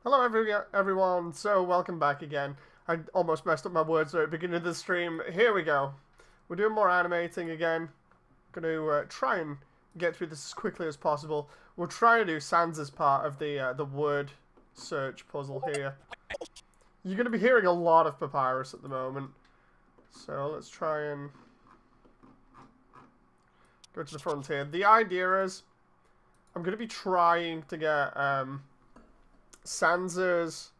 Hello everyone, so welcome back again. I almost messed up my words there at the beginning of the stream. Here we go. We're doing more animating again. Gonna try and get through this as quickly as possible. We'll try to do Sans' part of the word search puzzle here. You're gonna be hearing a lot of Papyrus at the moment. So let's try and go to the frontier. The idea is I'm gonna be trying to get Sans's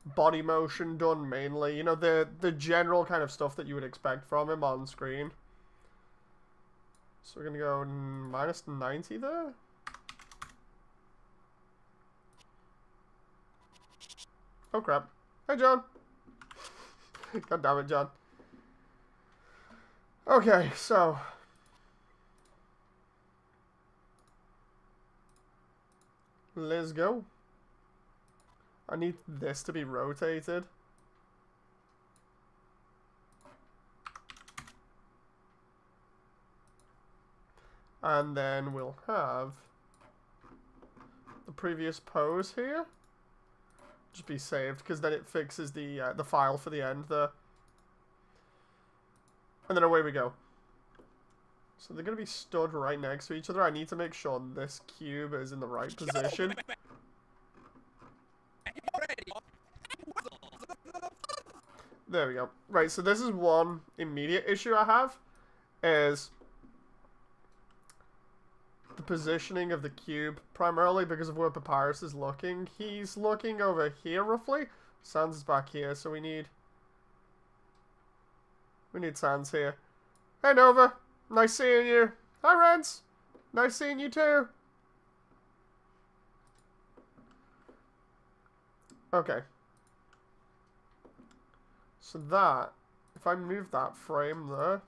body motion done mainly. You know, the general kind of stuff that you would expect from him on screen. So we're gonna go minus 90 there. Oh crap. Hey John. God damn it, John. Okay, so let's go. I need this to be rotated. And then we'll have the previous pose here. Just be saved, because then it fixes the file for the end there. And then away we go. So they're going to be stood right next to each other. I need to make sure this cube is in the right position. There we go. Right, so this is one immediate issue I have, is the positioning of the cube, primarily because of where Papyrus is looking. He's looking over here, roughly. Sans is back here, so we need Sans here. Hey, Nova. Nice seeing you. Hi, Rents. Nice seeing you, too. Okay. So that, if I move that frame there.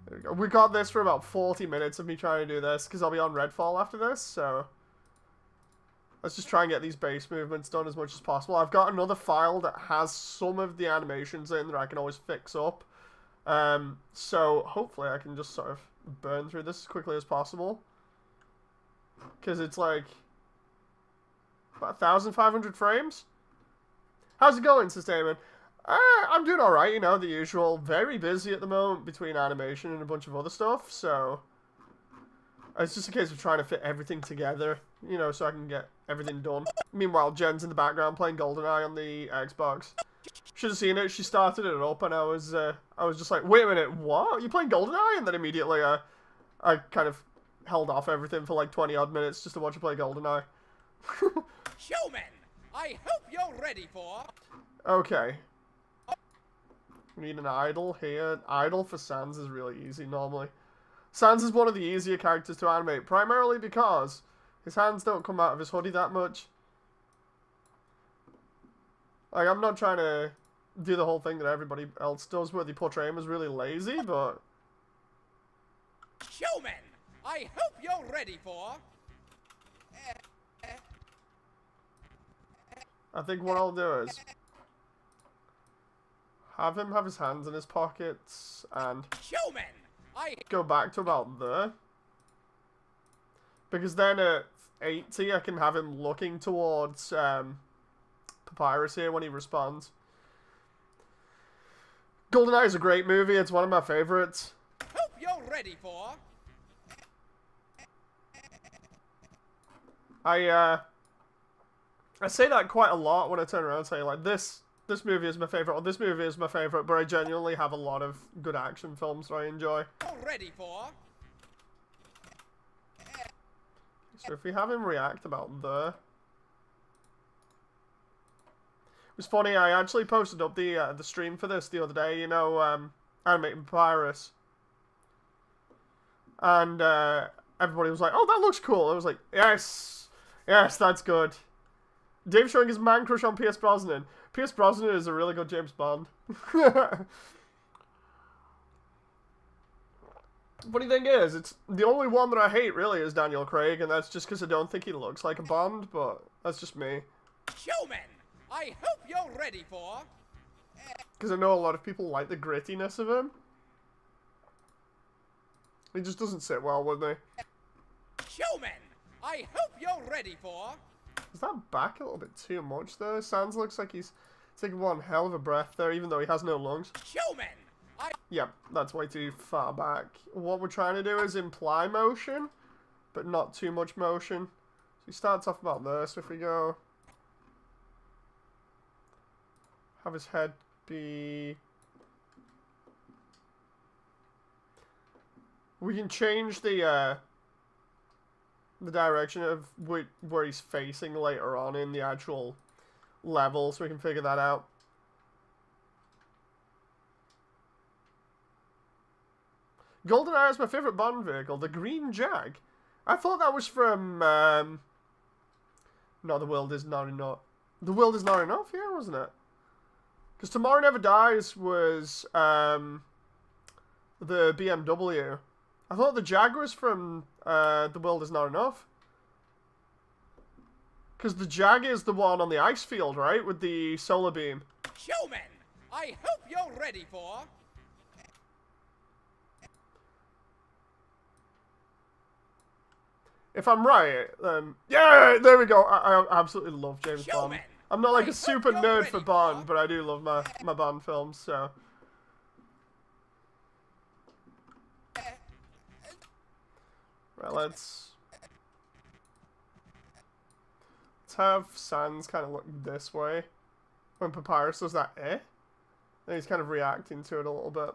There we go. We got this for about 40 minutes of me trying to do this, because I'll be on Redfall after this, so let's just try and get these base movements done as much as possible. I've got another file that has some of the animations in that I can always fix up. So hopefully I can just sort of burn through this as quickly as possible. Because it's like about 1,500 frames. How's it going, Sustainment? I'm doing alright, you know, the usual. Very busy at the moment between animation and a bunch of other stuff, so it's just a case of trying to fit everything together, you know, so I can get everything done. Meanwhile, Jen's in the background playing GoldenEye on the Xbox. Should have seen it. She started it up, and I was just like, wait a minute, what? You playing GoldenEye? And then immediately I kind of held off everything for like 20 odd minutes just to watch her play GoldenEye. Showman, I hope you're ready for. Okay. We need an idol here. Idol for Sans is really easy normally. Sans is one of the easier characters to animate, primarily because his hands don't come out of his hoodie that much. Like, I'm not trying to do the whole thing that everybody else does where they portray him as really lazy, but Showman, I hope you're ready for. I think what I'll do is have him have his hands in his pockets and Showman, I go back to about there. Because then at 80 I can have him looking towards Papyrus here when he responds. GoldenEye is a great movie, it's one of my favorites. hope you're ready for. I say that quite a lot when I turn around and say, like, this movie is my favorite, or this movie is my favorite, but I genuinely have a lot of good action films that I enjoy. You're ready for. So if we have him react about there. It was funny, I actually posted up the stream for this the other day, you know, animating Papyrus. And everybody was like, oh, that looks cool. I was like, yes, that's good. Dave showing his man crush on Pierce Brosnan. Pierce Brosnan is a really good James Bond. Funny thing is, it's the only one that I hate really is Daniel Craig, and that's just because I don't think he looks like a Bond, but that's just me. Showman, I hope you're ready for. Because I know a lot of people like the grittiness of him. He just doesn't sit well with me. Showman, I hope you're ready for... Is that back a little bit too much, though? Sans looks like he's taking one hell of a breath there, even though he has no lungs. Showman, Yep, that's way too far back. What we're trying to do is imply motion, but not too much motion. So he starts off about this. If we go... have his head be... we can change the direction of where he's facing later on in the actual level, so we can figure that out. GoldenEye is my favorite Bond vehicle, the Green Jag. I thought that was from, no, The World Is Not Enough. The World Is Not Enough, yeah, wasn't it? Because Tomorrow Never Dies was, the BMW. I thought the Jag was from, The World Is Not Enough. Because the Jag is the one on the ice field, right? With the solar beam. Showman, I hope you're ready for... If I'm right, then... yeah, there we go. I absolutely love James Bond. I'm not like a super nerd for Bond, but I do love my Bond films, so... Right, let's have Sans kind of look this way. When Papyrus does that, and he's kind of reacting to it a little bit.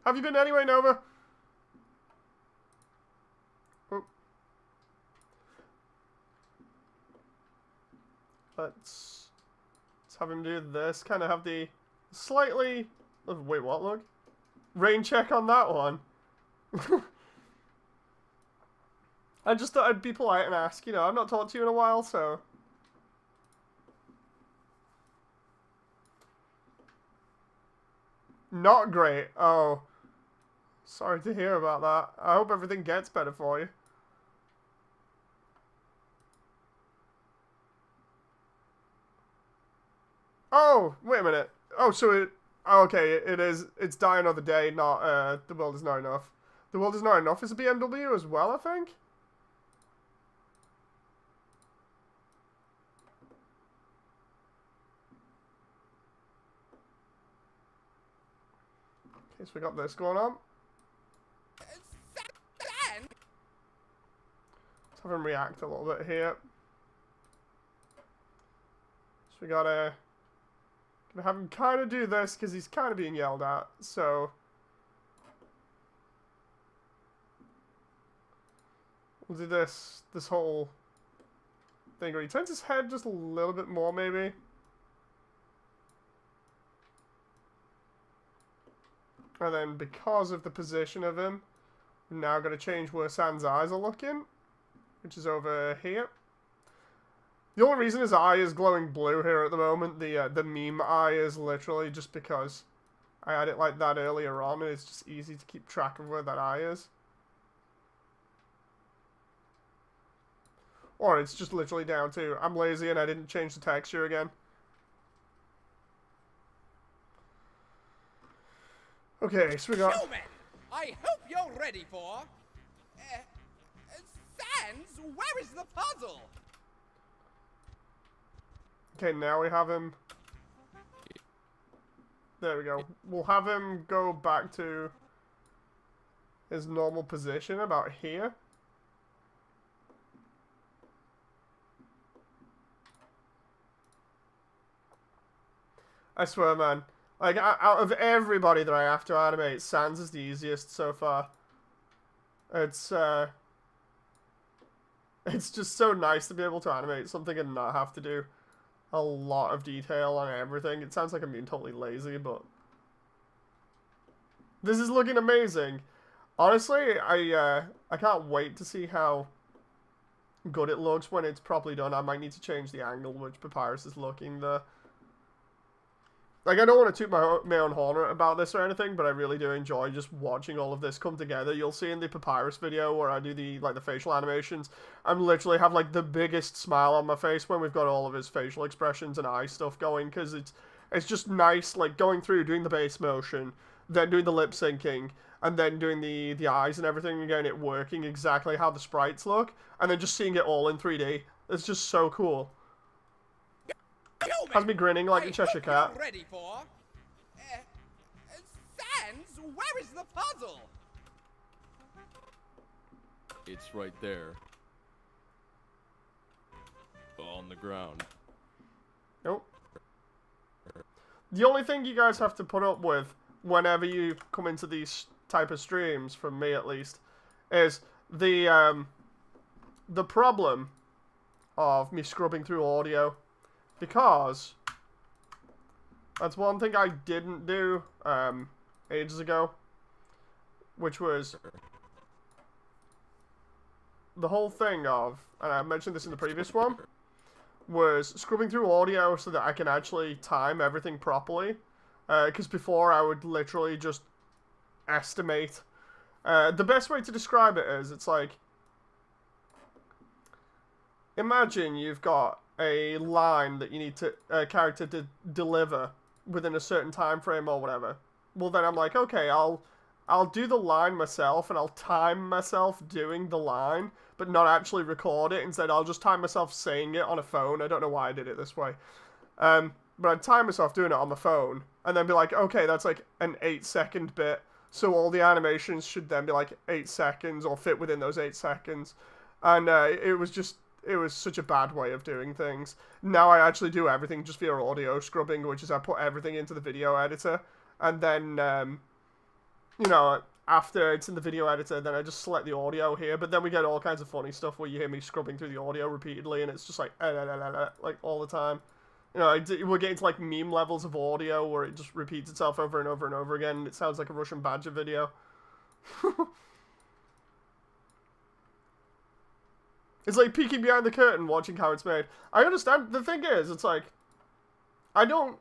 Have you been anyway, Nova? Oh. Let's have him do this. Kind of have the slightly... wait, what, look? Rain check on that one. I just thought I'd be polite and ask, you know, I've not talked to you in a while, so... Not great. Oh. Sorry to hear about that. I hope everything gets better for you. Oh, wait a minute. Oh, so it... oh, okay, it's Die Another Day, not, The World Is Not Enough. The World Is Not Enough is a BMW as well, I think? Okay, so we got this going on. Let's have him react a little bit here. So we gotta have him kind of do this, because he's kind of being yelled at, so... we'll do this whole thing where he turns his head just a little bit more, maybe. And then, because of the position of him, we're now going to change where Sans' eyes are looking, which is over here. The only reason his eye is glowing blue here at the moment, the meme eye, is literally just because I had it like that earlier on, and it's just easy to keep track of where that eye is. Or it's just literally down to, I'm lazy and I didn't change the texture again. Okay, so we got... Showman, I hope you're ready for... Sans, where is the puzzle? Okay, now we have him... there we go. We'll have him go back to his normal position about here. I swear, man. Like, out of everybody that I have to animate, Sans is the easiest so far. It's just so nice to be able to animate something and not have to do a lot of detail on everything. It sounds like I'm being totally lazy, but... this is looking amazing. Honestly, I can't wait to see how good it looks when it's properly done. I might need to change the angle which Papyrus is looking there. Like, I don't want to toot my own horn about this or anything, but I really do enjoy just watching all of this come together. You'll see in the Papyrus video where I do the facial animations, I'm literally have, like, the biggest smile on my face when we've got all of his facial expressions and eye stuff going, because it's just nice, like, going through, doing the base motion, then doing the lip syncing, and then doing the eyes and everything, and getting it working exactly how the sprites look, and then just seeing it all in 3D. It's just so cool. Has me grinning like a Cheshire Cat. Ready for? Sans, where is the puzzle? It's right there. On the ground. Nope. The only thing you guys have to put up with whenever you come into these type of streams, from me at least, is the problem of me scrubbing through audio, because that's one thing I didn't do ages ago, which was the whole thing of, and I mentioned this in the previous one, was scrubbing through audio so that I can actually time everything properly. Because before I would literally just estimate. The best way to describe it is, it's like, imagine you've got a line that you need to a character to deliver within a certain time frame or whatever. Well, then I'm like, okay, I'll do the line myself, and I'll time myself doing the line, but not actually record it. Instead, I'll just time myself saying it on a phone. I don't know why I did it this way. But I'd time myself doing it on my phone, and then be like, okay, that's like an 8-second bit, so all the animations should then be like 8 seconds, or fit within those 8 seconds. And it was such a bad way of doing things. Now I actually do everything just via audio scrubbing, which is I put everything into the video editor, and then, you know, after it's in the video editor, then I just select the audio here, but then we get all kinds of funny stuff where you hear me scrubbing through the audio repeatedly, and it's just like, like all the time. You know, we're getting to like meme levels of audio where it just repeats itself over and over and over again, and it sounds like a Russian Badger video. It's like peeking behind the curtain, watching how it's made. I understand. The thing is, it's like, I don't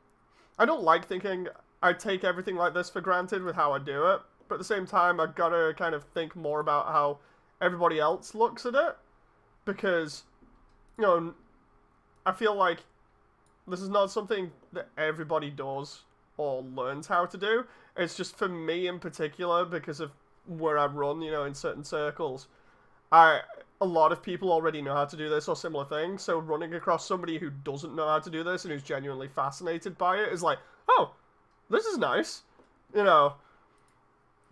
like thinking I take everything like this for granted with how I do it, but at the same time, I've got to kind of think more about how everybody else looks at it, because, you know, I feel like this is not something that everybody does or learns how to do. It's just for me in particular, because of where I run, you know, in certain circles. A lot of people already know how to do this or similar things, so running across somebody who doesn't know how to do this and who's genuinely fascinated by it is like, oh, this is nice, you know.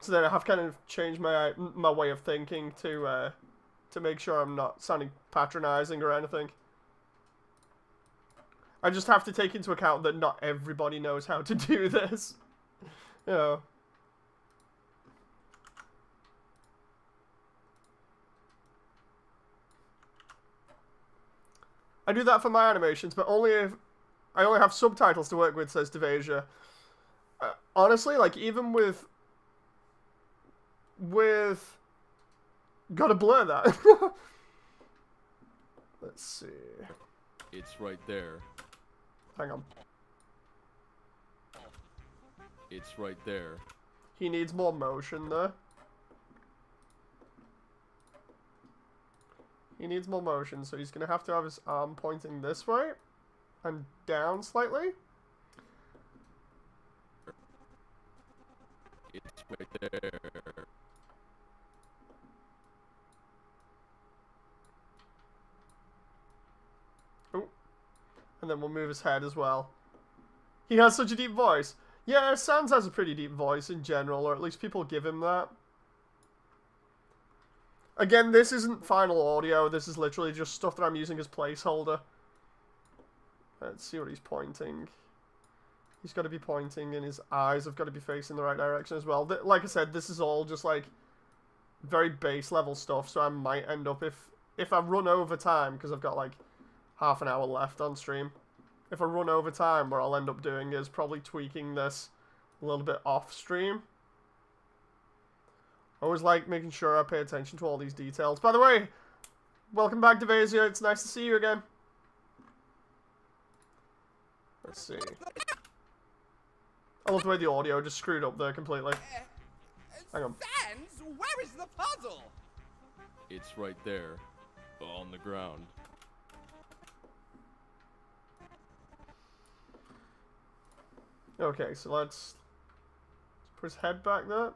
So then I have kind of changed my way of thinking to make sure I'm not sounding patronizing or anything. I just have to take into account that not everybody knows how to do this, you know. I do that for my animations, but only if I only have subtitles to work with, says Devasia. Honestly, like, even with... Gotta blur that. Let's see. It's right there. Hang on. It's right there. He needs more motion there. He needs more motion, so he's going to have his arm pointing this way and down slightly. It's right there. Oh. And then we'll move his head as well. He has such a deep voice. Yeah, Sans has a pretty deep voice in general, or at least people give him that. Again, this isn't final audio, this is literally just stuff that I'm using as placeholder. Let's see what he's pointing. He's got to be pointing, and his eyes have got to be facing the right direction as well. Like I said, this is all just like very base level stuff, so I might end up, if I run over time, because I've got like half an hour left on stream, if I run over time, what I'll end up doing is probably tweaking this a little bit off stream. I always like making sure I pay attention to all these details. By the way, welcome back, Devasia. It's nice to see you again. Let's see. I love the way the audio just screwed up there completely. Hang on. Sans, where is the puzzle? It's right there. On the ground. Okay, so let's Put his head back there.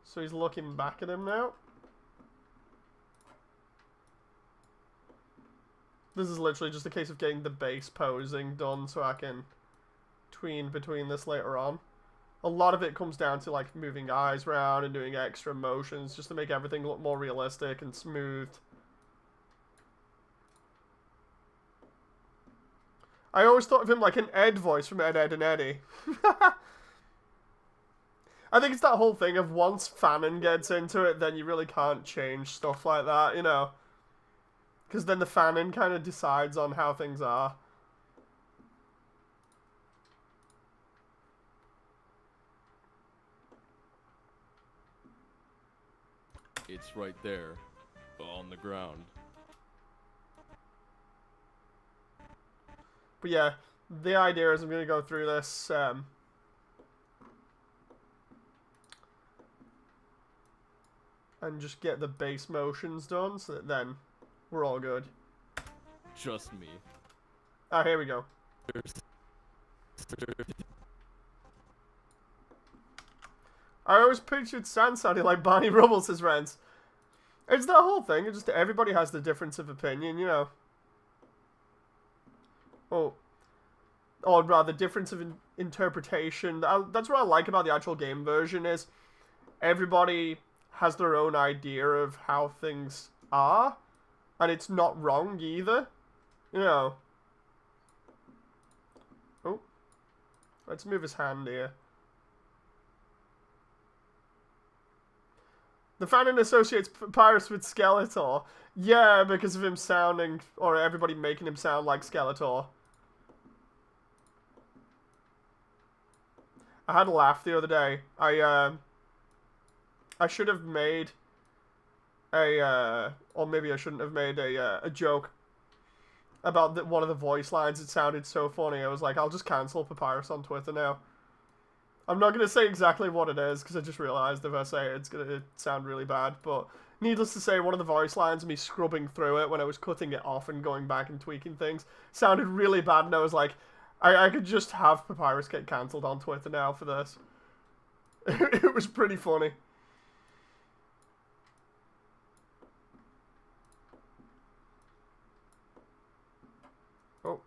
So he's looking back at him now. This is literally just a case of getting the base posing done so I can tween between this later on. A lot of it comes down to like moving eyes around and doing extra motions just to make everything look more realistic and smooth. I always thought of him like an Ed voice from Ed, Edd and Eddy. I think it's that whole thing of once Fanon gets into it, then you really can't change stuff like that, you know? Because then the Fanon kind of decides on how things are. It's right there, on the ground. But yeah, the idea is I'm going to go through this and just get the base motions done so that then we're all good. Just me. Ah, here we go. I always pictured Sand sounding like Barney Rubble, says Rance. It's that whole thing, it's just everybody has the difference of opinion, you know. Or rather, difference of interpretation. That's what I like about the actual game version is everybody has their own idea of how things are, and it's not wrong either, you know. Oh, let's move his hand here. The Fanon associates Papyrus with Skeletor. Yeah, because of him sounding, or everybody making him sound like Skeletor. I had a laugh the other day. I should have made a, or maybe I shouldn't have made a joke about one of the voice lines. It sounded so funny. I was like, I'll just cancel Papyrus on Twitter now. I'm not going to say exactly what it is, because I just realised if I say it, it's going to sound really bad. But needless to say, one of the voice lines, me scrubbing through it when I was cutting it off and going back and tweaking things, sounded really bad, and I was like, I could just have Papyrus get cancelled on Twitter now for this. It was pretty funny. Oh.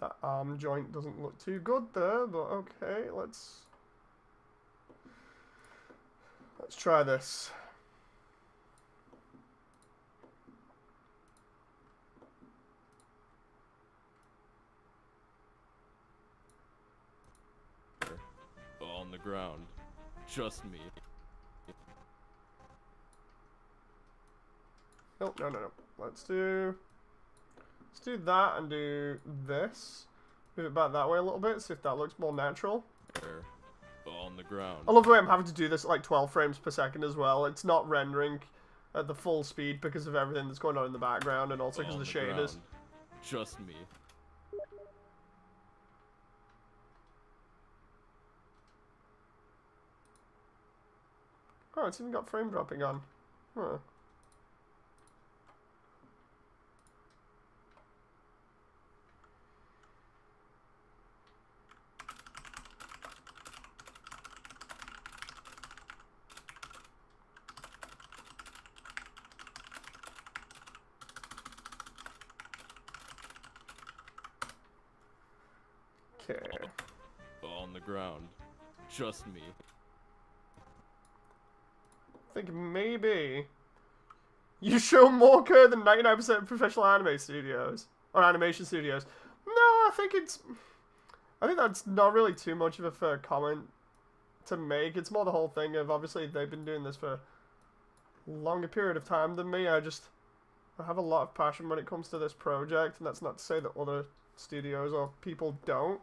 That arm joint doesn't look too good there, but okay, let's try this. On the ground. Just me. Oh, no. Let's do that and do this. Move it back that way a little bit, see if that looks more natural. On the ground. I love the way I'm having to do this at like 12 frames per second as well. It's not rendering at the full speed because of everything that's going on in the background and also because of the shaders. Ground. Just me. Oh, it's even got frame dropping on. Huh. Okay. On the ground. Just me. I think maybe you show more code than 99% of professional anime studios or animation studios. No, I think that's not really too much of a fair comment to make. It's more the whole thing of obviously they've been doing this for a longer period of time than me. I have a lot of passion when it comes to this project, and that's not to say that other studios or people don't.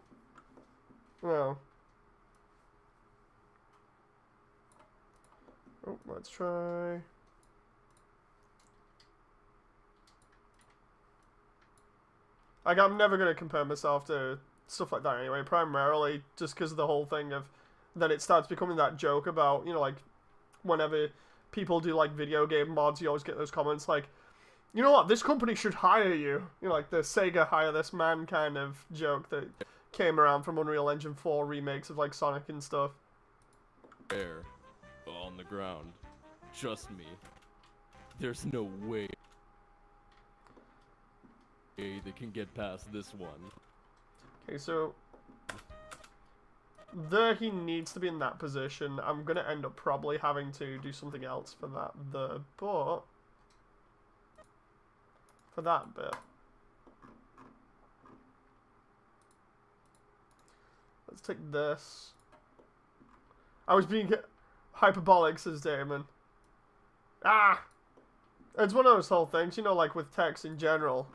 Well. Oh, let's try. Like, I'm never going to compare myself to stuff like that anyway, primarily just because of the whole thing of then it starts becoming that joke about, you know, like, whenever people do, like, video game mods, you always get those comments like, you know what, this company should hire you. You know, like the Sega hire this man kind of joke that came around from Unreal Engine 4 remakes of like Sonic and stuff. There, on the ground. Trust me. There's no way they can get past this one. Okay, so there he needs to be in that position. I'm gonna end up probably having to do something else for that there, but for that bit. Let's take this. I was being hyperbolic, says Damon. Ah! It's one of those whole things, you know, like with text in general.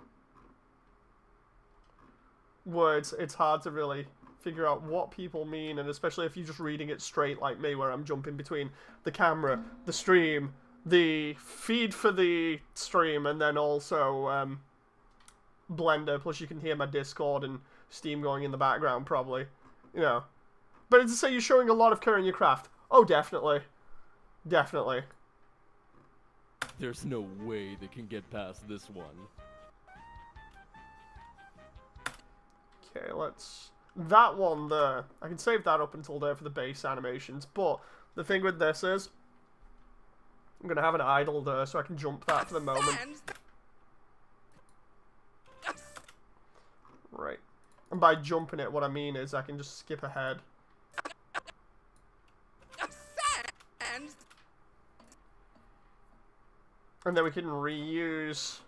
Words, it's hard to really figure out what people mean, and especially if you're just reading it straight like me, where I'm jumping between the camera, the stream, the feed for the stream, and then also Blender, plus you can hear my Discord and Steam going in the background probably, you know. But it's to say you're showing a lot of care in your craft. Oh, definitely. Definitely. There's no way they can get past this one. Okay, let's... That one there, I can save that up until there for the base animations, but the thing with this is, I'm going to have an idle there so I can jump that for the moment. Right. And by jumping it, what I mean is I can just skip ahead. And then we can reuse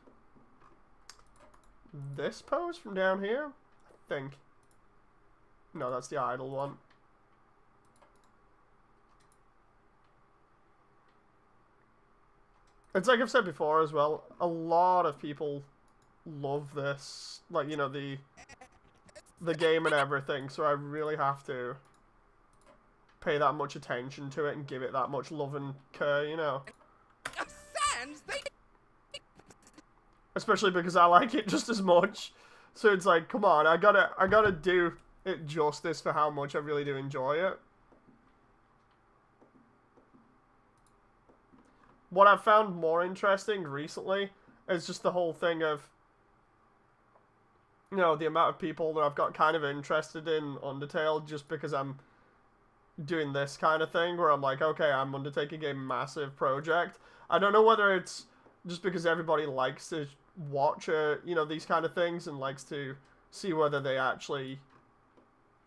this pose from down here, I think. No, that's the idle one. It's like I've said before as well, a lot of people love this, like, you know, the game and everything, so I really have to pay that much attention to it and give it that much love and care, you know. Especially because I like it just as much. So it's like, come on, I gotta do it justice for how much I really do enjoy it. What I've found more interesting recently is just the whole thing of, you know, the amount of people that I've got kind of interested in Undertale just because I'm doing this kind of thing where I'm like, okay, I'm undertaking a massive project. I don't know whether it's just because everybody likes to watch, you know, these kind of things and likes to see whether they actually,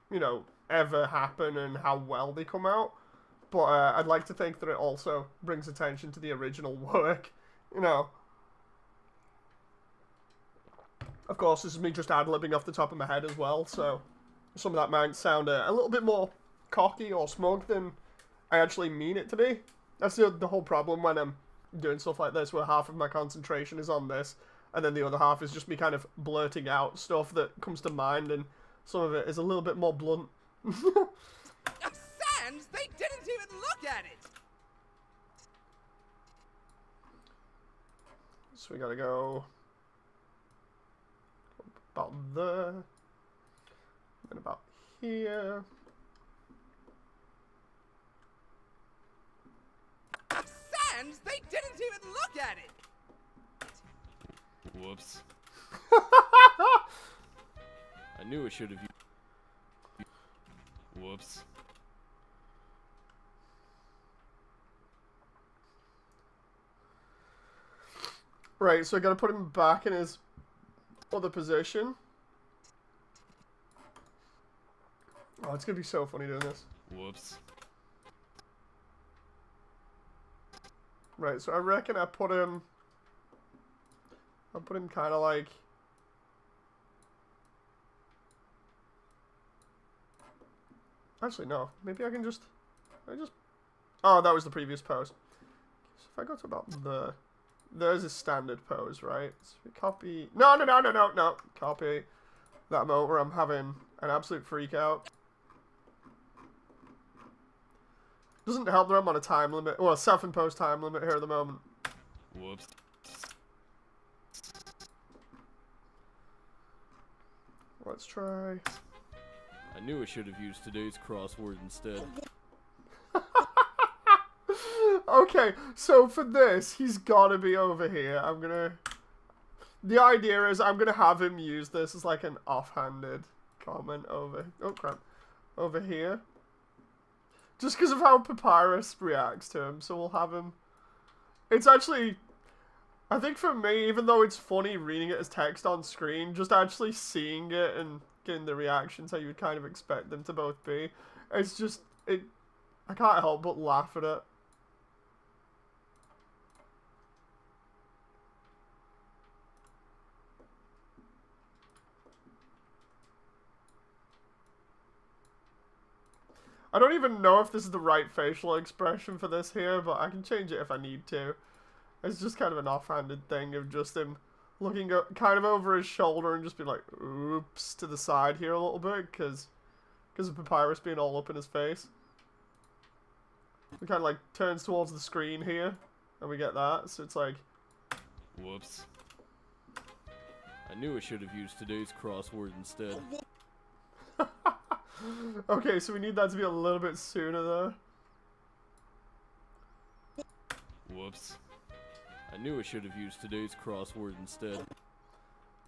you know, ever happen and how well they come out. But I'd like to think that it also brings attention to the original work, you know. Of course, this is me just ad-libbing off the top of my head as well, so some of that might sound a little bit more cocky or smug than I actually mean it to be. That's the whole problem when I'm doing stuff like this, where half of my concentration is on this, and then the other half is just me kind of blurting out stuff that comes to mind, and some of it is a little bit more blunt. Sans, they didn't even look at it! So we gotta go about there, and about here. Sans, they didn't even look at it! Whoops. I knew I should have. Whoops. Right, so I gotta put him back in his other position. Oh, it's gonna be so funny doing this. Whoops. Right, so I reckon I'll put him kind of like... Actually, no. Maybe I can just... Oh, that was the previous pose. So if I go to about the... There's a standard pose, right? So we copy... No. Copy that moment where I'm having an absolute freak out. Doesn't help that I'm on a time limit. Well, a self-imposed time limit here at the moment. Whoops. Let's try... I knew I should have used today's crossword instead. Okay, so for this, he's gotta be over here. I'm gonna... The idea is I'm gonna have him use this as like an offhanded comment over... Oh, crap. Over here. Just because of how Papyrus reacts to him, so we'll have him... It's actually... I think for me, even though it's funny reading it as text on screen, just actually seeing it and getting the reactions how you would kind of expect them to both be, it's just... I can't help but laugh at it. I don't even know if this is the right facial expression for this here, but I can change it if I need to. It's just kind of an offhanded thing of just him looking kind of over his shoulder and just being like, oops, to the side here a little bit, because of Papyrus being all up in his face. He kind of like turns towards the screen here, and we get that, so it's like... Whoops. I knew I should have used today's crossword instead. Okay, so we need that to be a little bit sooner though. Whoops. I knew I should have used today's crossword instead.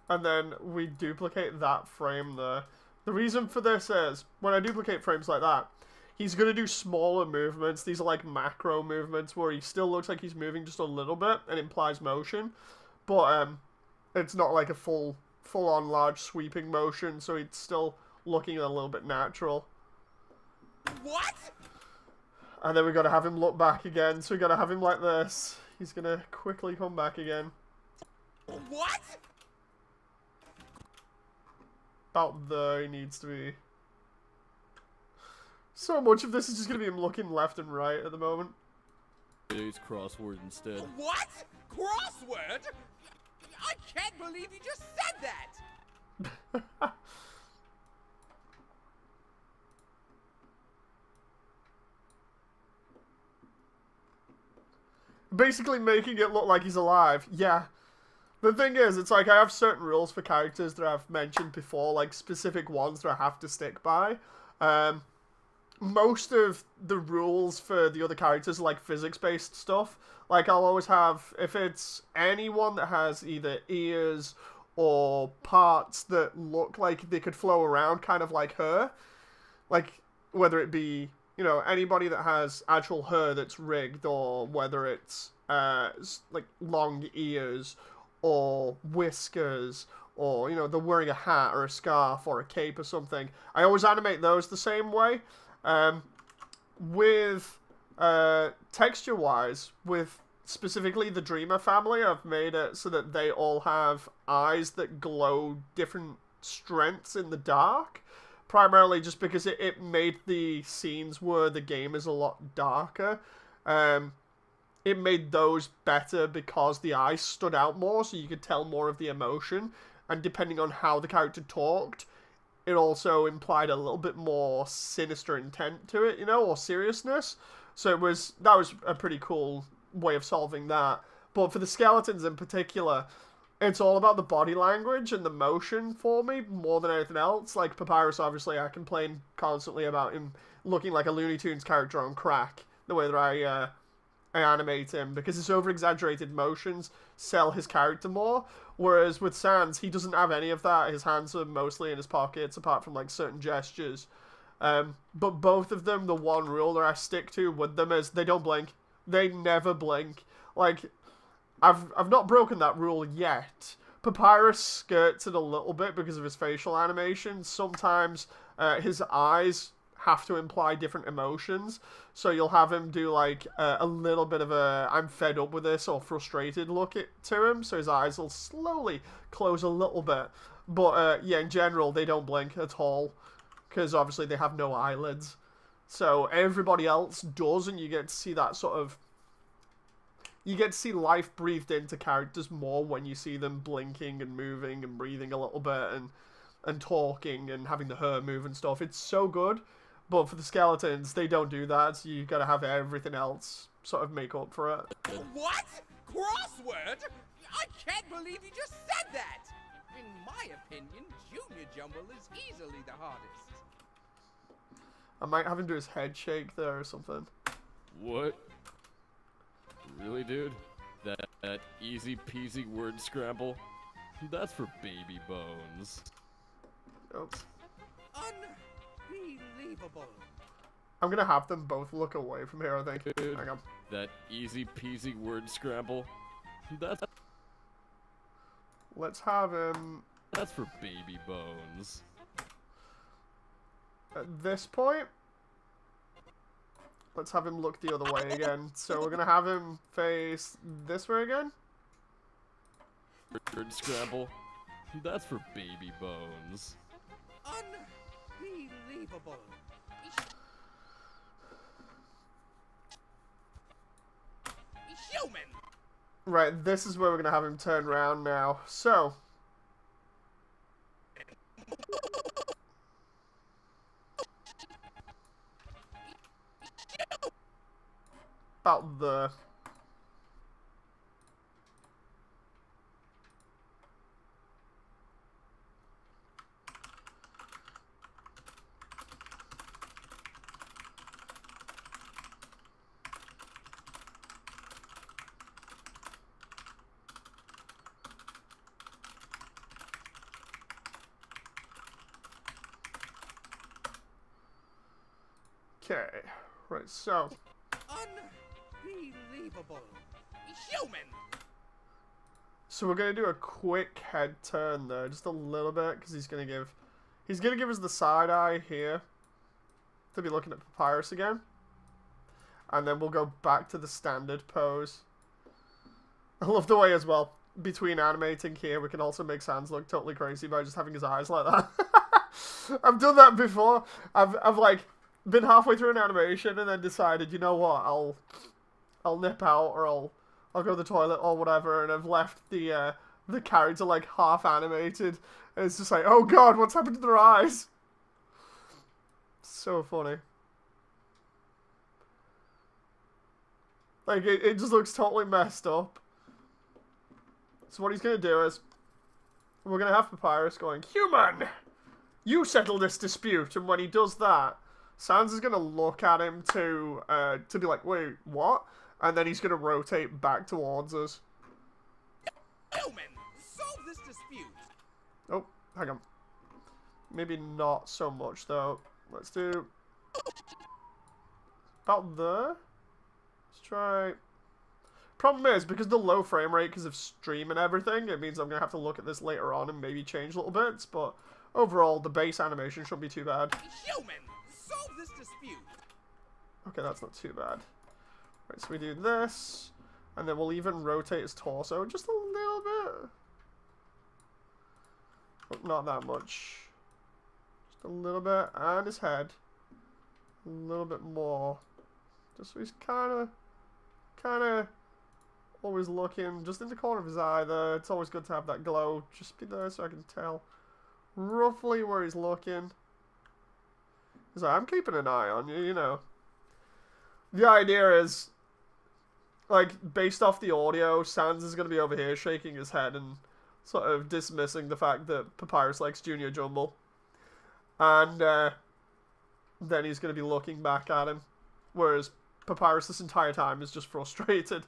And then we duplicate that frame there. The reason for this is, when I duplicate frames like that, he's going to do smaller movements. These are like macro movements where he still looks like he's moving just a little bit and implies motion. But it's not like a full-on large sweeping motion, so it's still looking a little bit natural. What? And then we got to have him look back again, so we got to have him like this. He's going to quickly come back again. What? About there he needs to be. So much of this is just going to be him looking left and right at the moment. Today's crossword instead. What? Crossword? I can't believe you just said that! Basically making it look like he's alive. Yeah. The thing is, it's like I have certain rules for characters that I've mentioned before, like specific ones that I have to stick by. Most of the rules for the other characters are like physics-based stuff. Like I'll always have, if it's anyone that has either ears or parts that look like they could flow around, kind of like her, like whether it be, you know, anybody that has actual hair that's rigged, or whether it's like long ears or whiskers, or, you know, they're wearing a hat or a scarf or a cape or something. I always animate those the same way. With texture-wise, with specifically the Dreamer family, I've made it so that they all have eyes that glow different strengths in the dark. Primarily just because it made the scenes where the game is a lot darker. It made those better because the eyes stood out more, so you could tell more of the emotion. And depending on how the character talked, it also implied a little bit more sinister intent to it, you know, or seriousness. So that was a pretty cool way of solving that. But for the skeletons in particular, it's all about the body language and the motion for me more than anything else. Like Papyrus, obviously, I complain constantly about him looking like a Looney Tunes character on crack, the way that I animate him, because his over-exaggerated motions sell his character more. Whereas with Sans, he doesn't have any of that. His hands are mostly in his pockets, apart from like certain gestures. But both of them, the one rule that I stick to with them is they don't blink. They never blink. Like, I've not broken that rule yet. Papyrus skirts it a little bit because of his facial animation. Sometimes his eyes have to imply different emotions. So you'll have him do like a little bit of a I'm fed up with this or frustrated look to him. So his eyes will slowly close a little bit. But yeah, in general, they don't blink at all. Because obviously they have no eyelids. So everybody else does, and you get to see that sort of... You get to see life breathed into characters more when you see them blinking and moving and breathing a little bit and talking and having the hair move and stuff. It's so good. But for the skeletons, they don't do that, so you gotta have everything else sort of make up for it. What? Crossword? I can't believe you just said that! In my opinion, Junior Jumble is easily the hardest. I might have him do his head shake there or something. What? Really, dude? That easy peasy word scramble? That's for baby bones. Oops. Unbelievable. I'm gonna have them both look away from here, I think. Dude, Hang on. that easy peasy word scramble. Let's have him... That's for baby bones. At this point, let's have him look the other way again. So we're gonna have him face this way again. Word scramble. That's for baby bones. Unbelievable. Human. Right, this is where we're gonna have him turn around now. So. About the... Okay, right, so... Unbelievable. Human. So we're gonna do a quick head turn there, just a little bit, because he's gonna give us the side eye here to be looking at Papyrus again, and then we'll go back to the standard pose. I love the way as well between animating here we can also make Sans look totally crazy by just having his eyes like that. I've done that before. I've like been halfway through an animation and then decided, you know what, I'll nip out or I'll go to the toilet or whatever, and I've left the character like half animated, and it's just like, oh god, what's happened to their eyes? So funny. Like it just looks totally messed up. So what he's gonna do is we're gonna have Papyrus going, human, you settle this dispute, and when he does that, Sans is gonna look at him to be like, wait, what? And then he's gonna rotate back towards us. Human, solve this dispute. Oh, hang on. Maybe not so much though. Let's do about there. Let's try. Problem is, because the low frame rate because of stream and everything, it means I'm gonna have to look at this later on and maybe change little bits. But overall, the base animation shouldn't be too bad. Human, solve this dispute. Okay, that's not too bad. Right, so we do this, and then we'll even rotate his torso just a little bit. But not that much. Just a little bit, and his head. A little bit more. Just so he's kind of always looking just in the corner of his eye there. It's always good to have that glow. Just be there so I can tell roughly where he's looking. He's like, I'm keeping an eye on you, you know. The idea is, like, based off the audio, Sans is going to be over here shaking his head and sort of dismissing the fact that Papyrus likes Junior Jumble. And then he's going to be looking back at him. Whereas Papyrus this entire time is just frustrated.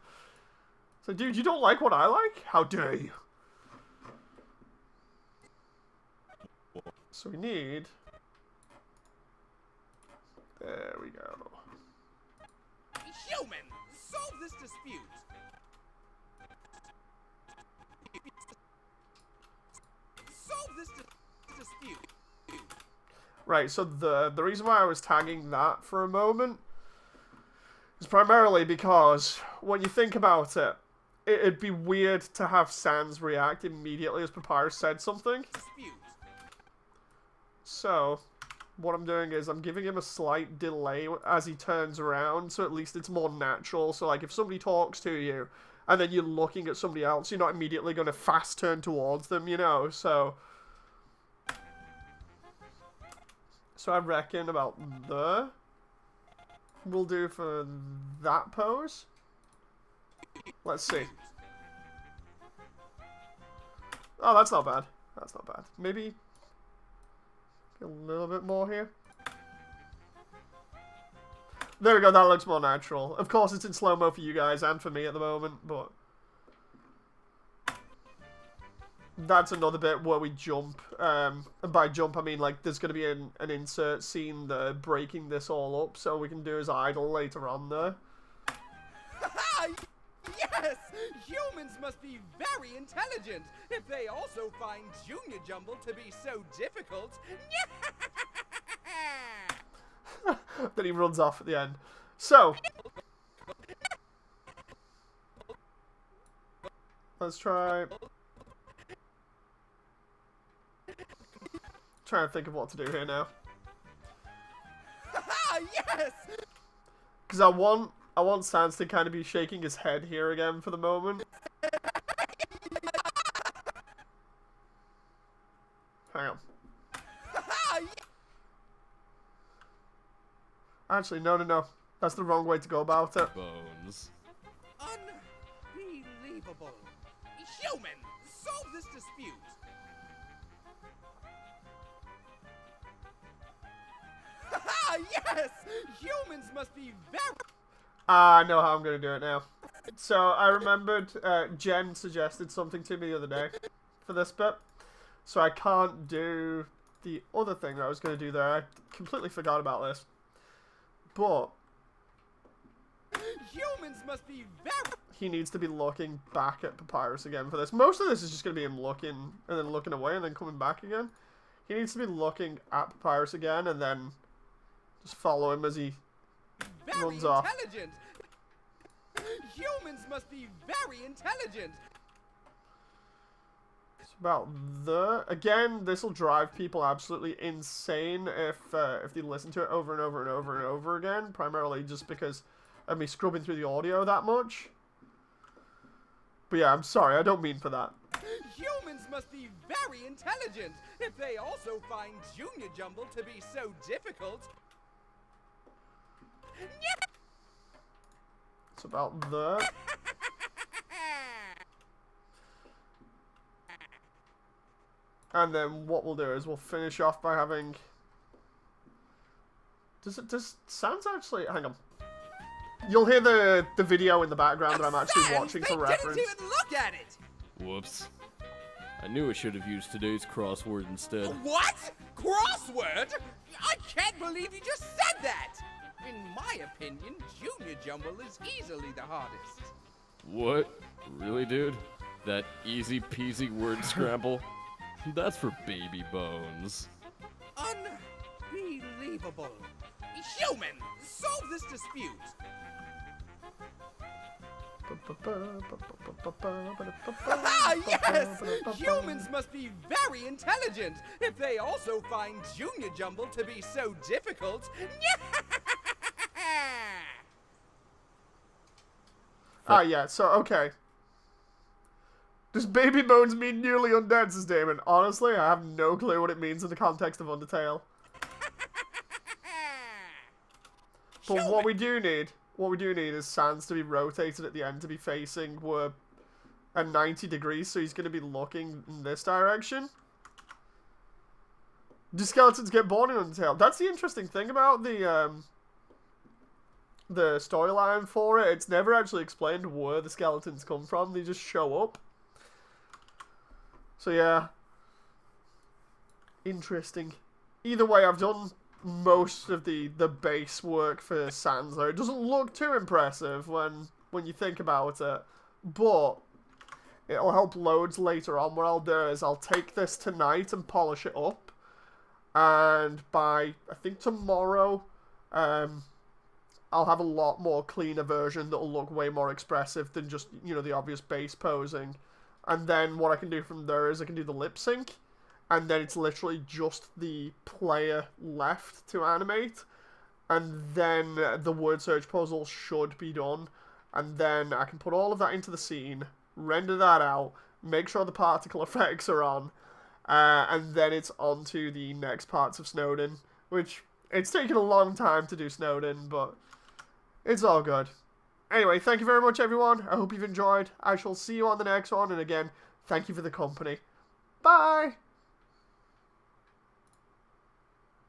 So, dude, you don't like what I like? How dare you? So we need... There we go. Human, solve this dispute. Solve this dispute. Right, so the reason why I was tagging that for a moment is primarily because when you think about it, it'd be weird to have Sans react immediately as Papyrus said something. Dispute. So, what I'm doing is I'm giving him a slight delay as he turns around, so at least it's more natural. So, like, if somebody talks to you, and then you're looking at somebody else, you're not immediately going to fast turn towards them, you know, so... So I reckon about there we'll do for that pose. Let's see. Oh, that's not bad. That's not bad. Maybe a little bit more here. There we go, that looks more natural. Of course, it's in slow-mo for you guys and for me at the moment, but... that's another bit where we jump. And by jump, I mean, like, there's going to be an insert scene there breaking this all up, so we can do his idol later on there. Yes! Humans must be very intelligent if they also find Junior Jumble to be so difficult. Then he runs off at the end. So, let's try... Trying to think of what to do here now. Yes! Because I want Sans to kind of be shaking his head here again for the moment. Hang on. Actually, no. That's the wrong way to go about it. Bones. Unbelievable. Human, solve this dispute. Yes! Humans must be very... I know how I'm going to do it now. So, I remembered Jen suggested something to me the other day for this bit. So, I can't do the other thing that I was going to do there. I completely forgot about this. But... Humans must be very... He needs to be looking back at Papyrus again for this. Most of this is just going to be him looking and then looking away and then coming back again. He needs to be looking at Papyrus again and then just follow him as he runs off. Intelligent. Humans must be very intelligent. It's about there. Again, this will drive people absolutely insane if they listen to it over and over and over and over again. Primarily just because of me scrubbing through the audio that much. But yeah, I'm sorry, I don't mean for that. Humans must be very intelligent if they also find Junior Jumble to be so difficult. It's about there. And then what we'll do is we'll finish off by having... Does Sans actually... Hang on. You'll hear the video in the background that I'm actually watching for reference. Didn't even look at it. Whoops. I knew I should have used today's crossword instead. What? Crossword? I can't believe you just said that. In my opinion, Junior Jumble is easily the hardest. What? Really, dude? That easy peasy word scramble? That's for baby bones. Unbelievable. Human, solve this dispute. Yes! Humans must be very intelligent if they also find Junior Jumble to be so difficult. Ah, yeah, so, okay. Does baby bones mean newly undead, says Damon? Honestly, I have no clue what it means in the context of Undertale. But what we do need is Sans to be rotated at the end to be facing at 90 degrees, so he's going to be looking in this direction. Do skeletons get born in Undertale? That's the interesting thing about the storyline for it. It's never actually explained where the skeletons come from. They just show up. So yeah. Interesting. Either way, I've done most of the base work for Sans though. It doesn't look too impressive when you think about it, but it'll help loads later on. What I'll do is I'll take this tonight and polish it up, and by I think tomorrow I'll have a lot more cleaner version that'll look way more expressive than just, you know, the obvious base posing. And then what I can do from there is I can do the lip sync. And then it's literally just the player left to animate. And then the word search puzzle should be done. And then I can put all of that into the scene, render that out, make sure the particle effects are on. And then it's on to the next parts of Snowdin. Which, it's taken a long time to do Snowdin, but it's all good. Anyway, thank you very much, everyone. I hope you've enjoyed. I shall see you on the next one. And again, thank you for the company. Bye!